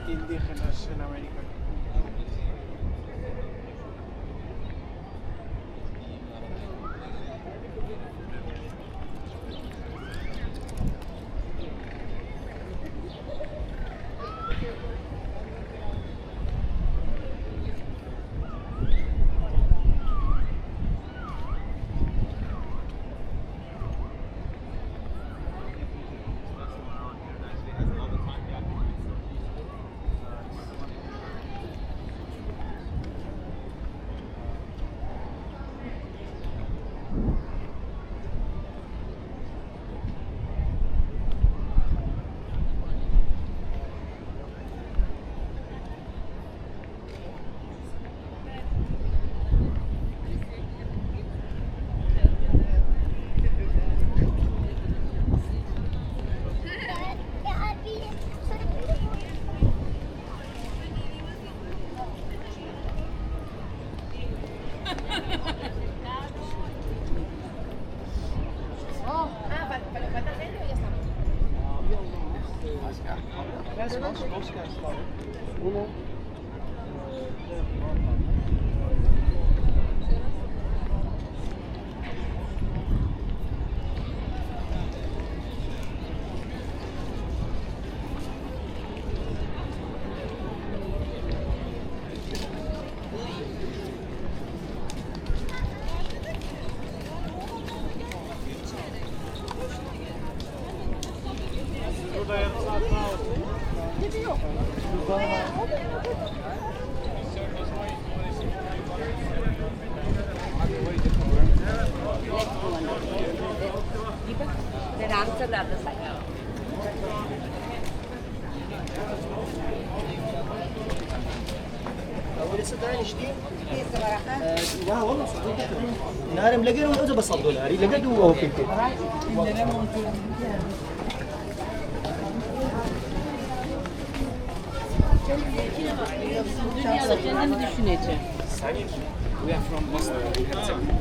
indígenas en América. Burada yarım saat daha oldu. Speranza data sai. ولسه ثاني جديد لا والله صدق نارم لقينا وأنا بصل ناري لقيته وهو كنت Dünyada kendini düşüneceğim. We are from Bosnia and Herzegovina.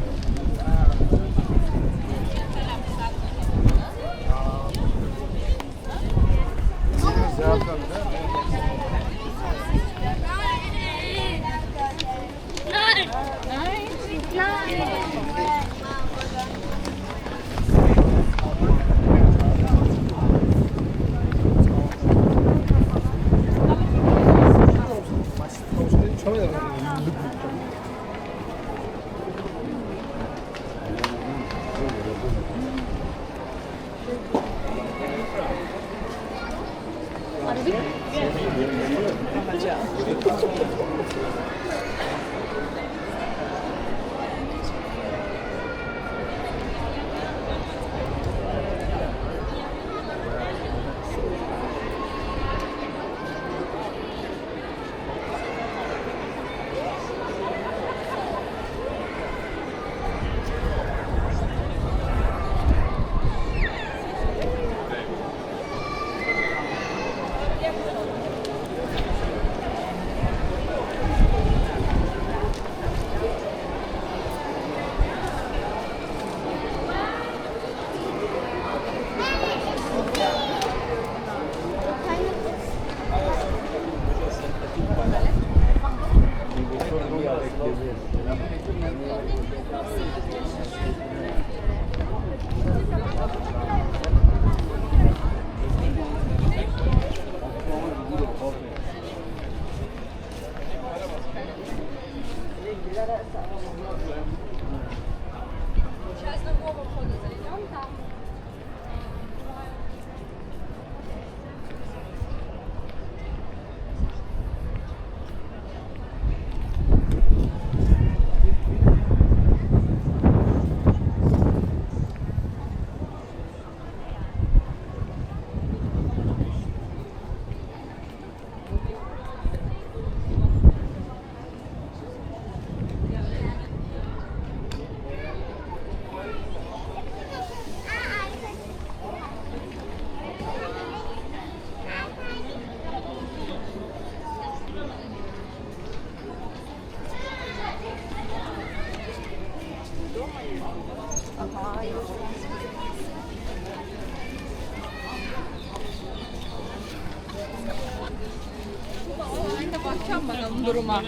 bakacağım bakalım duruma. Ay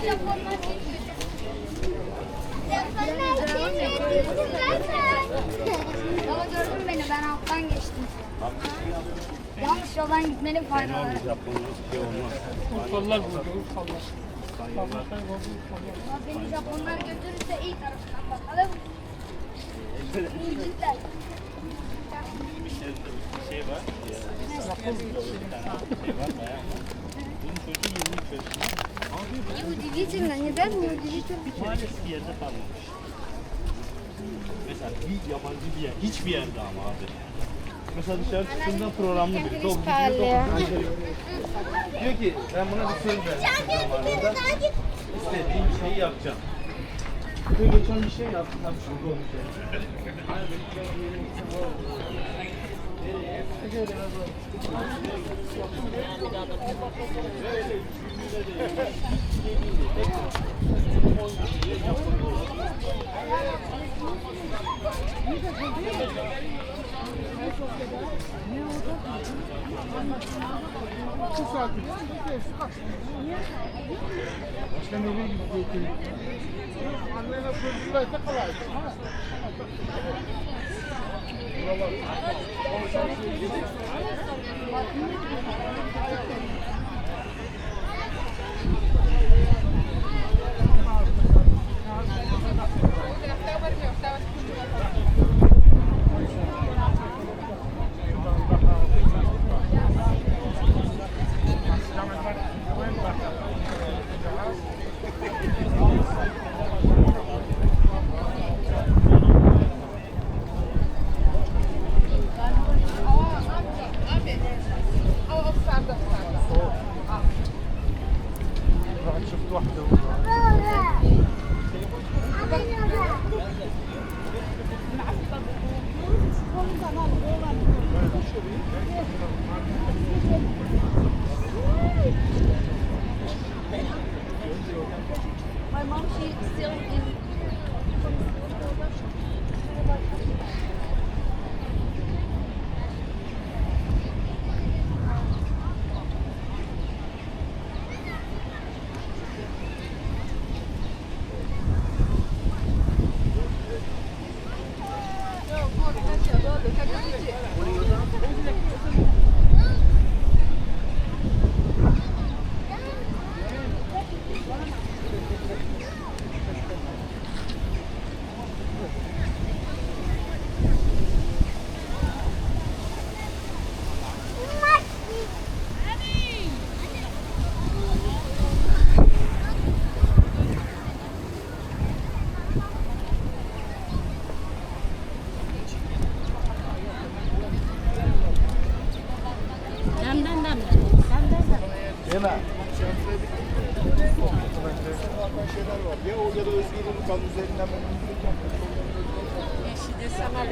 Japonlar Baba gördün beni, ben alttan geçtim. Yanlış yoldan gitmenin faydaları. Urfalılar burada, Urfalılar. Ama beni Japonlar götürürse iyi tarafından bakalım. Mucitler. Şey var. Удивительно, не даже не удивительно. Maalesef bir yerde kalmamış. Mesela bir yabancı bir yer, hiçbir yerde ama abi. Mesela dışarı çıktığında programlı biri. Diyor ki ben buna bir söz verdim zamanında. İstediğim şeyi yapacağım. Diyor geçen bir şey yaptım. Tam şurada olmuş yani. Annene çocuklar da kolay. شفت واحدة My mom, she's still in. Ya o ya da Özgür'ün kan üzerinden ben Yeşilde sanat.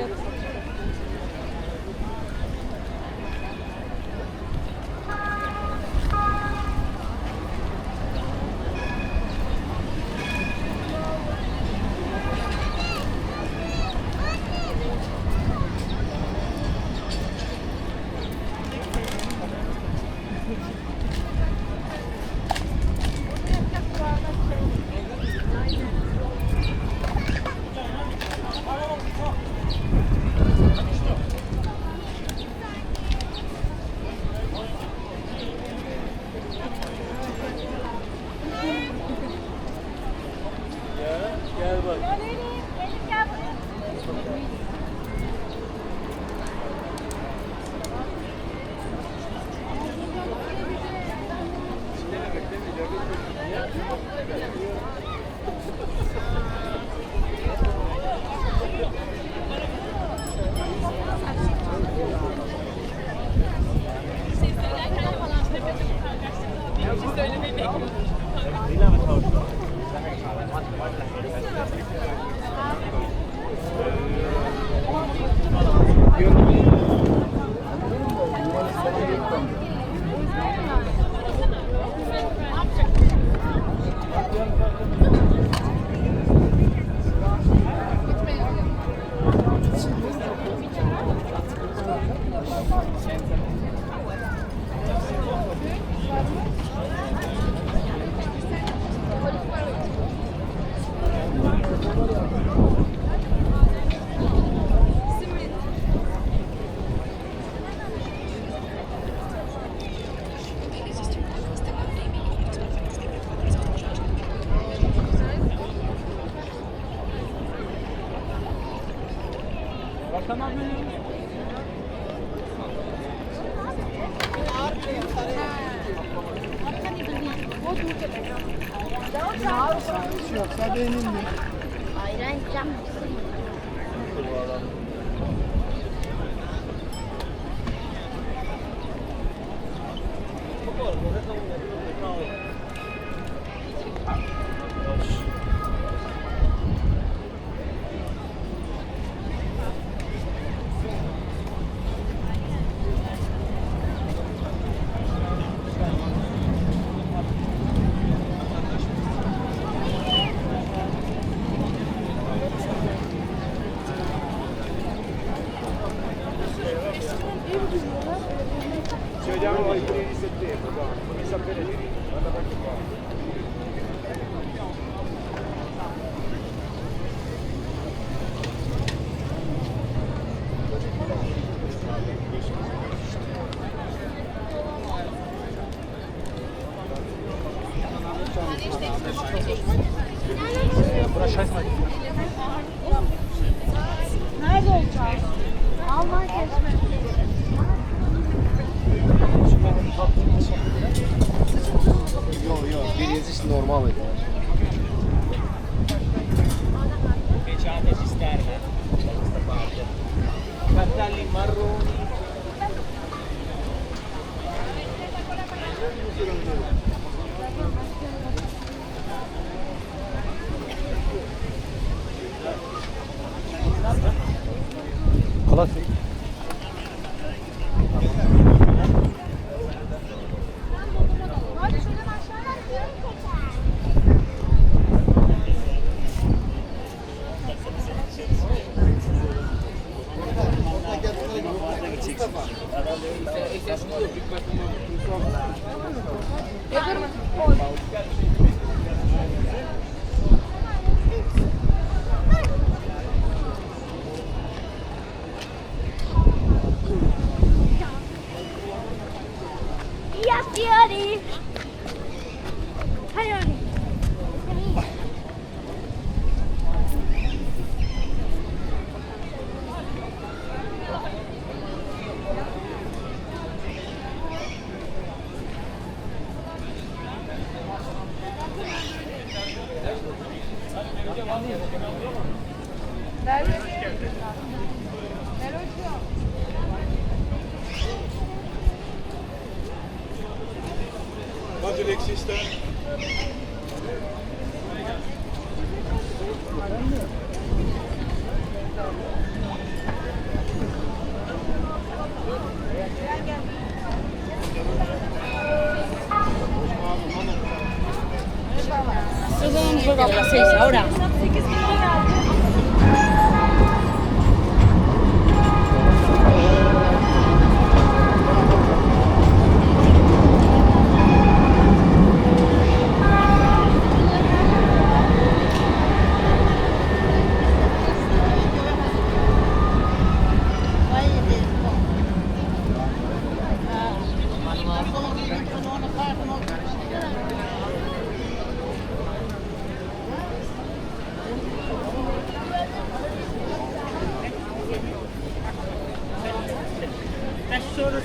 Yok sadece ineyim mi? Ayran cam. Ci vediamo ai primi di settembre, guarda, fammi sapere di guarda quanto qua. Nerede olacağız? Alman kesme. Yok, birincisi normal idi. Speciale cisterna da questa parte. Cartelli marroni. Klasik. Hadi şuradan aşağıya gidiyorum tekrar. Yapıyorum. Hayır. Wat wil ik sister? Vamos jogar pra vocês ahora.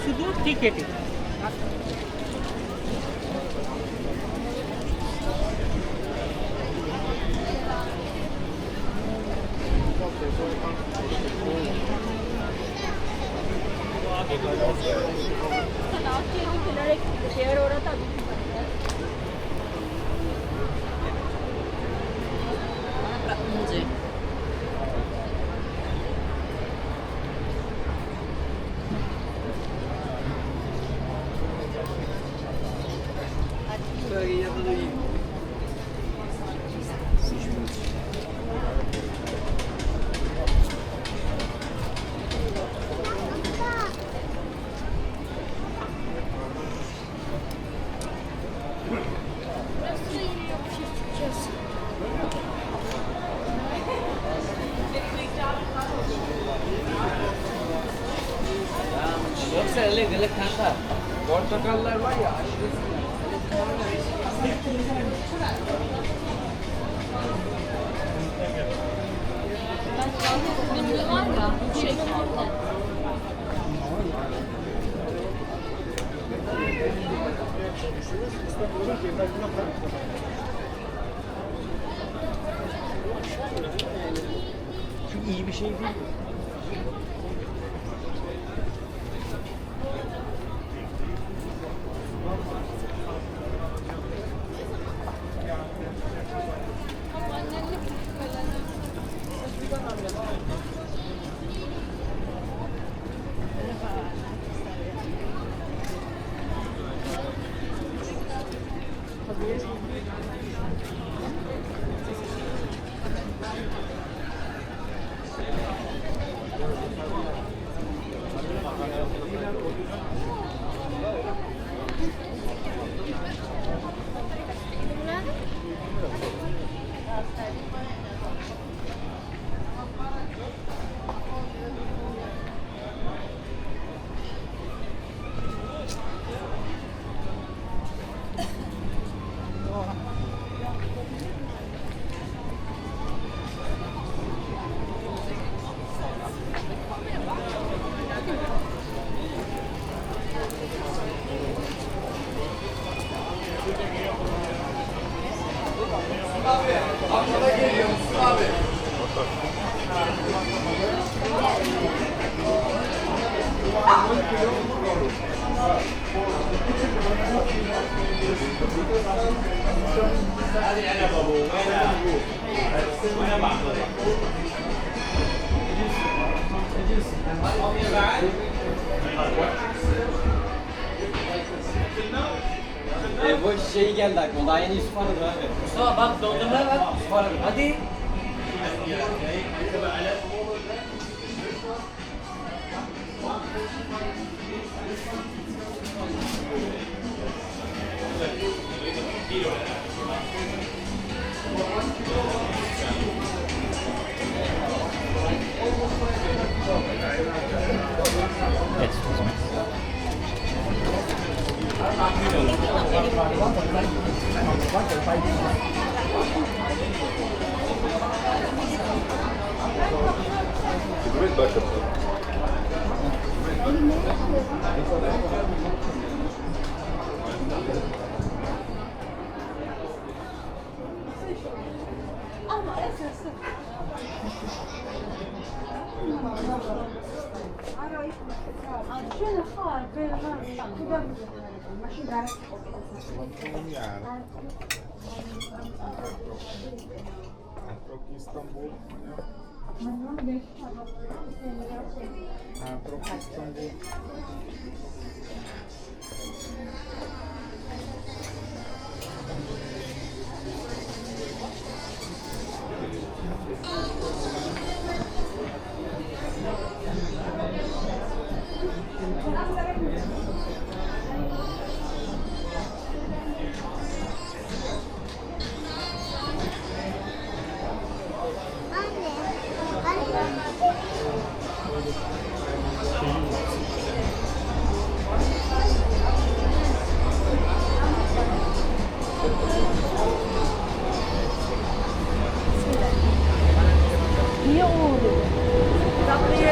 শুধু টিকেটে Yoksa ele kanka. Portakallar var ya. Var ya. Bu şekilde. Çünkü iyi bir şey değil. Bu şey geldi aklıma. Daha yeni Yusuf aradı abi. Mustafa bak dondurma var. Yusuf aradı. Hadi. İstanbul. İstanbul.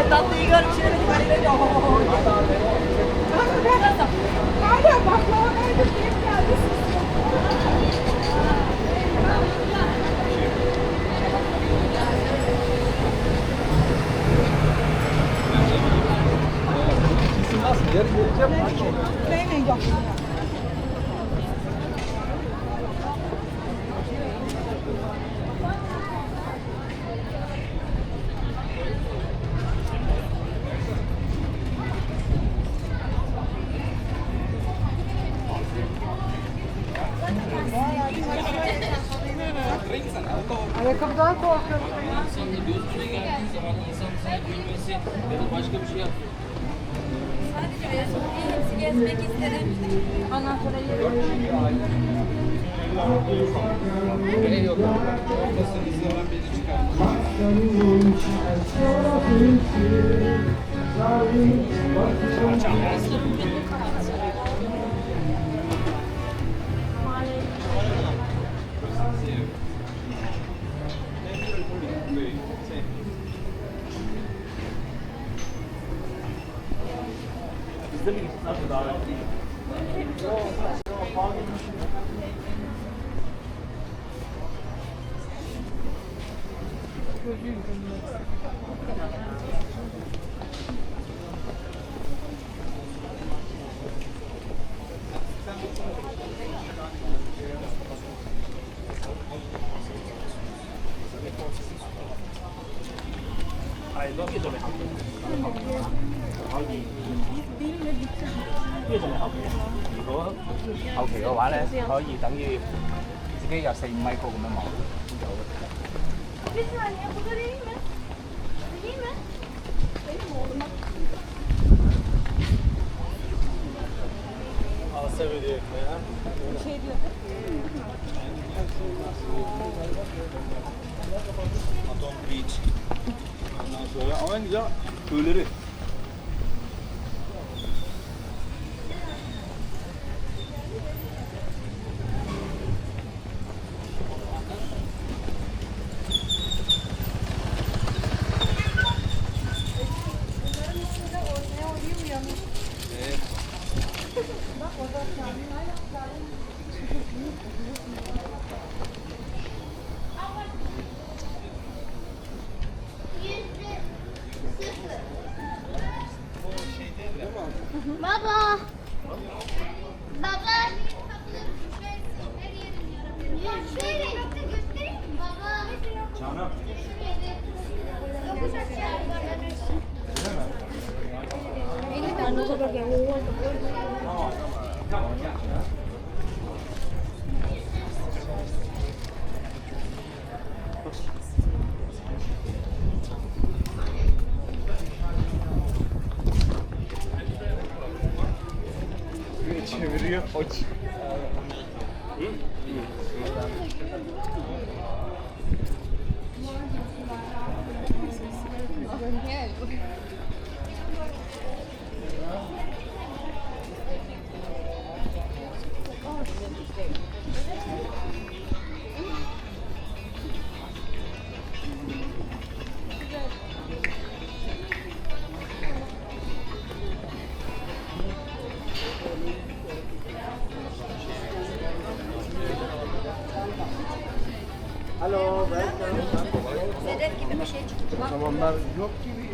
Tatlıyı görüp şöyle bir kare veriyor. Hala baklava nerede diye geldi. Neyle yok? Ayakkabıdan korkuyorum. İnsanın gözüne geldiği zaman insanın sana gülmesi ya da başka bir şey yapıyor. Sadece hepsi gezmek istedim. Ondan sonra Gerek yok. Ortasını izleyen beni çıkar. Size mi gitsin abi davetliyim.如果後期嘅話咧，可以等於自己有4-5米高咁樣望先做。Atom Beach. Ondan sonra ama en güzel köyleri. Baba. Baba. Şöyle göstereyim mi baba? Canım. Çeviriyor. Aç. Alo, ben Sedef gibi bir şey çıktı. O zamanlar yok gibi.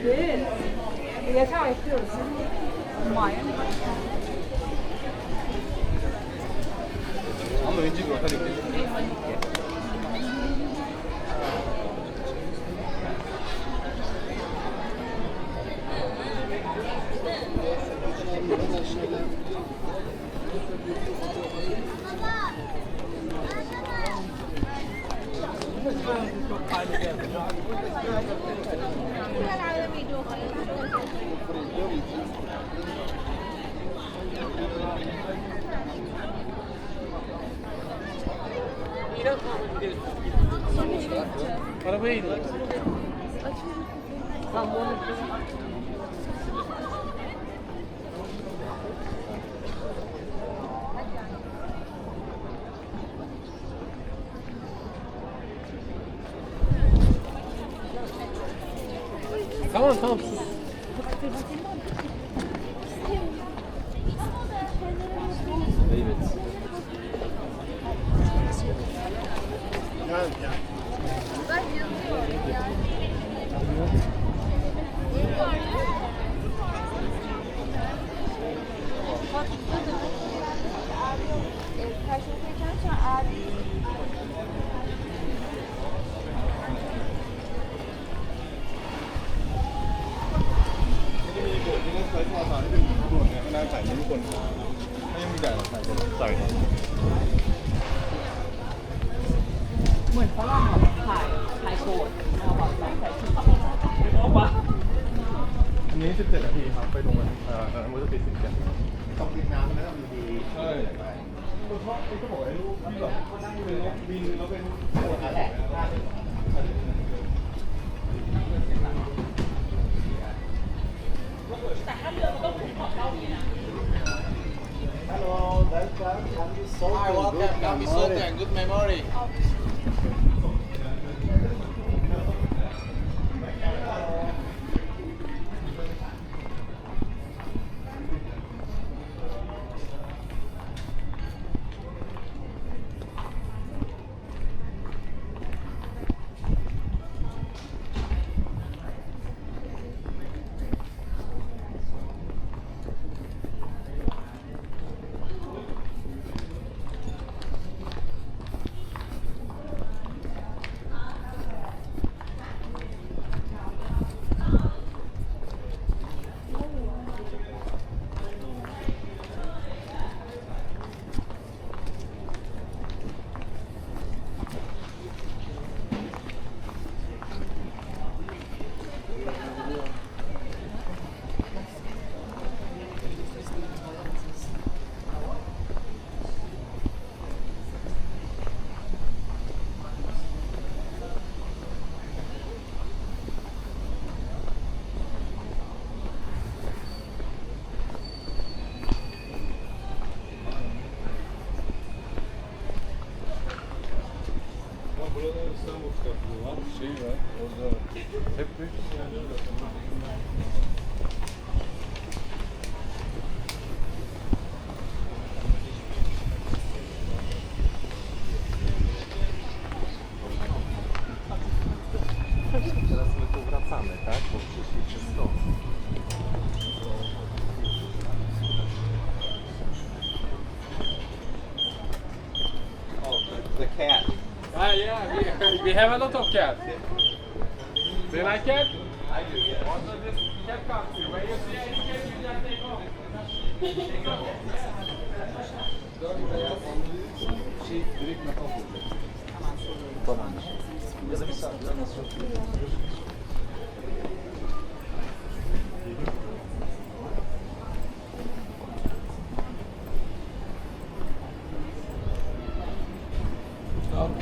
Evet. Yaşam yapıyoruz. Ama önce bir otele gidelim. Arabaya in. Tamam tamam sus. Evet. Bak yazıyor ya. Bak karşılıklı geçerken abi.เหมือนฝรั่งแบบถ่ายโกรธเอาแบบใส่ชุด อันนี้17 นาทีครับ ไปตรงนั้นมันจะติด17 ต้องกินน้ำนะมันดี ใช่คนชอบคนก็บอกไอ้รูปที่แบบนั่งอยู่ในรถบินแล้วเป็น นั่นแหละ memory. Teraz my tu wracamy, tak? Bo przyszliśmy stąd. The cat. Ah, yeah, we have a lot of cats. Do you like cat? I do, yeah. Also, this cat comes here. When you see any cat, you just take off. Şey direkt nakal olacak. Tamamdır. Ya da bir saat nasıl yapıyoruz?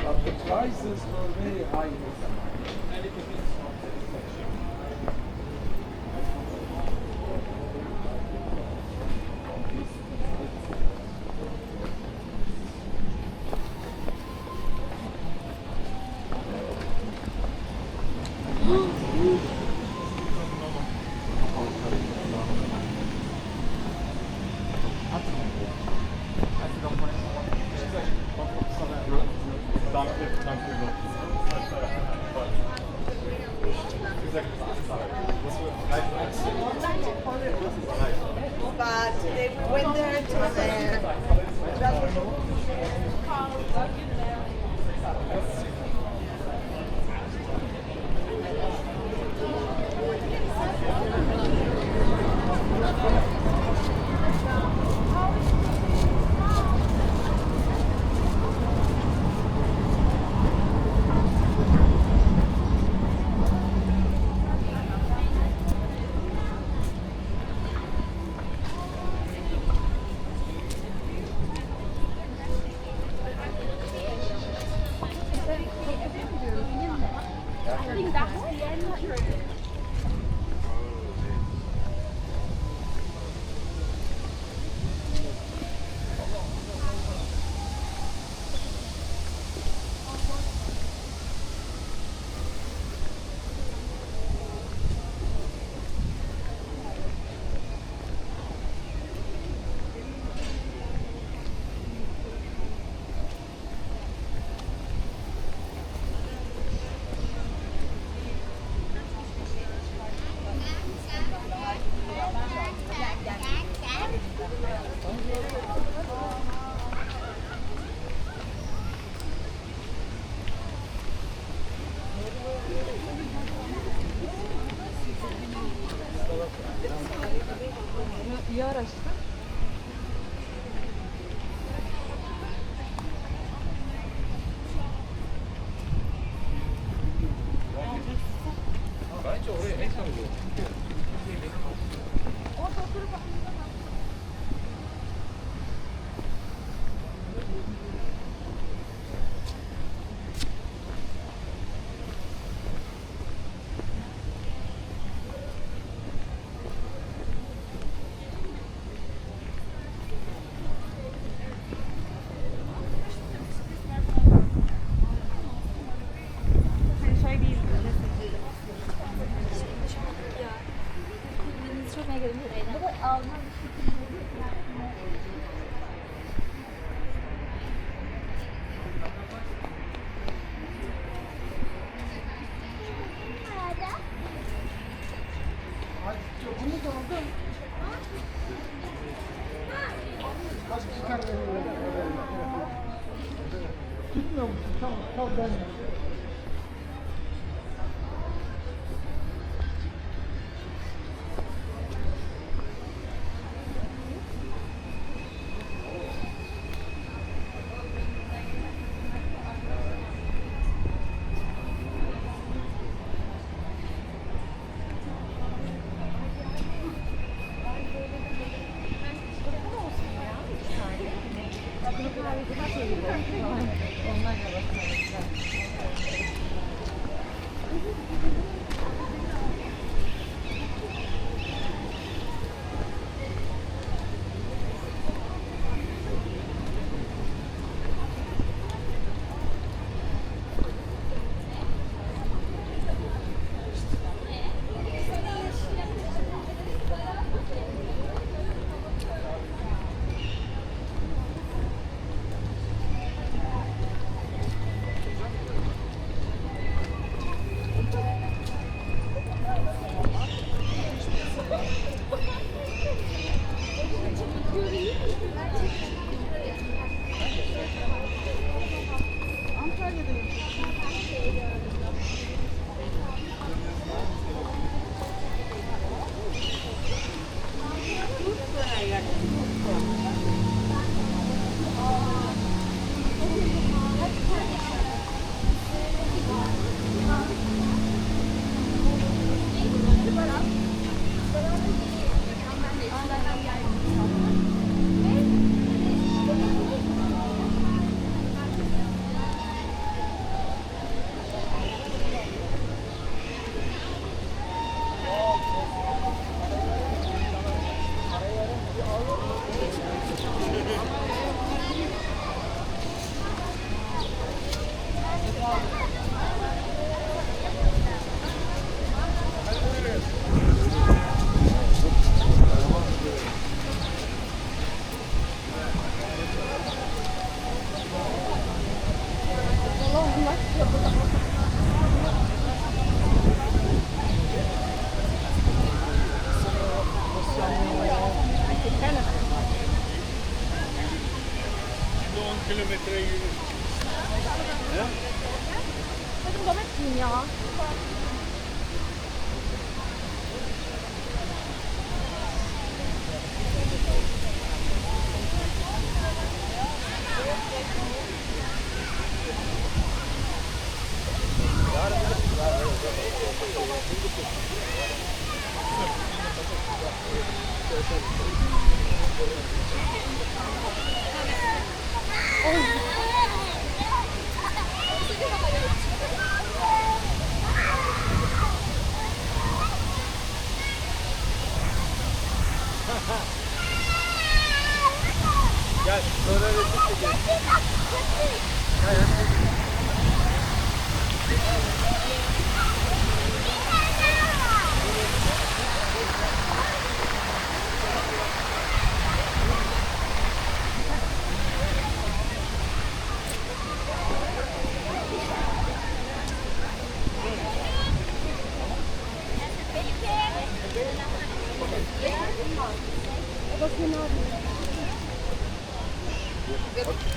But the prices were very high. But they went there to İyi araçtı. Bence oraya en son bu. Alma bir şekilde yapma. Tutmuyor musun? Tamam, tamam ben. Gel, sonra resim çekelim.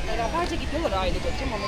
Beraberce gidiyorlar ailecek canım ama.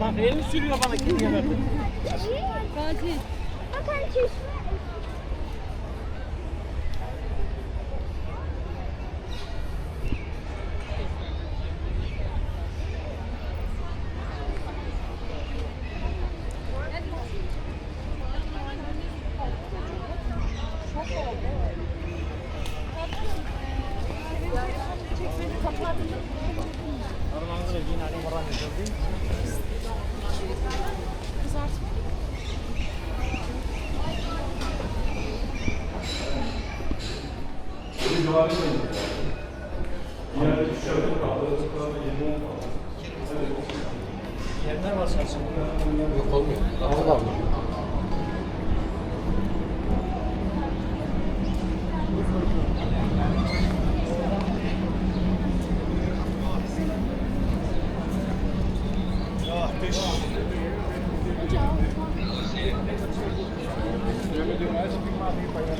Bak elini sürüyor bana kim geberdi. Bakın çeşme. Yerine basarsın. Yok olmuyor. Orada mı?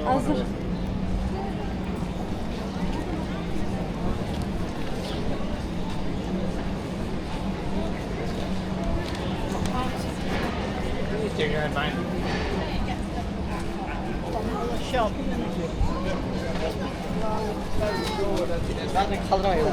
Hazır. Zaten kaldıramayız.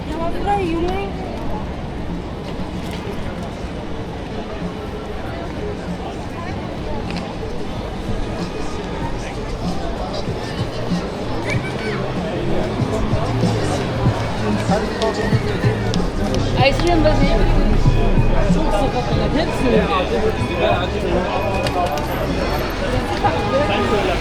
Ya buraya yürüyün. Çok sakat olan hepsi öyle. Biber acı. Sen söyle.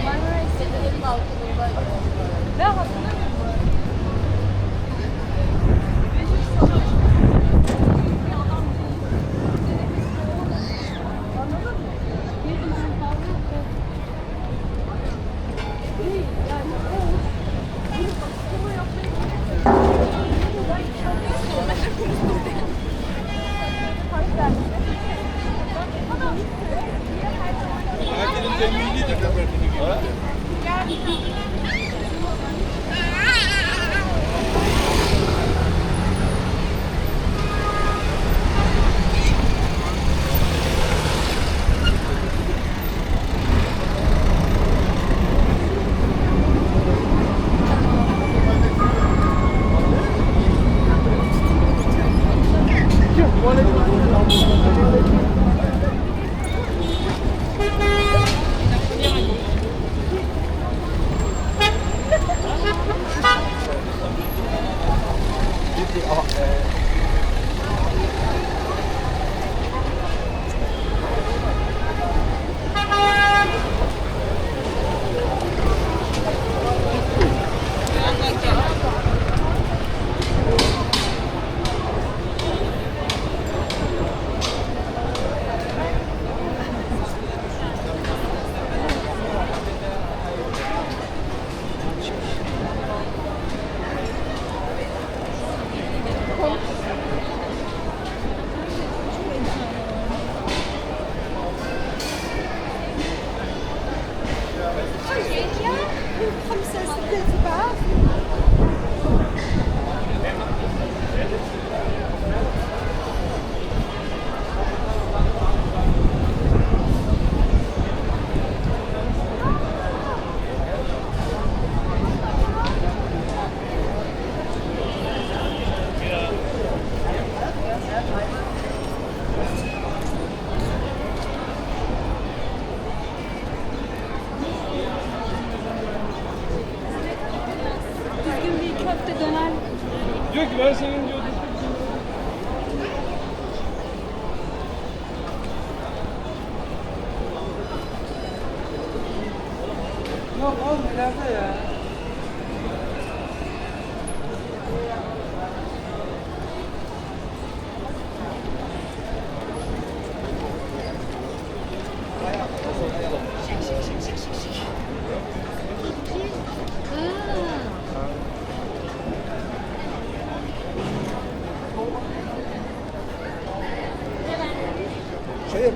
Marmara Hissedarı'nın balkonunda. Ve hatırlamıyorum. Düzgün bir köfte döner. Diyor ki ben senin diyor. Yok oğlum ileride ya. Şöyle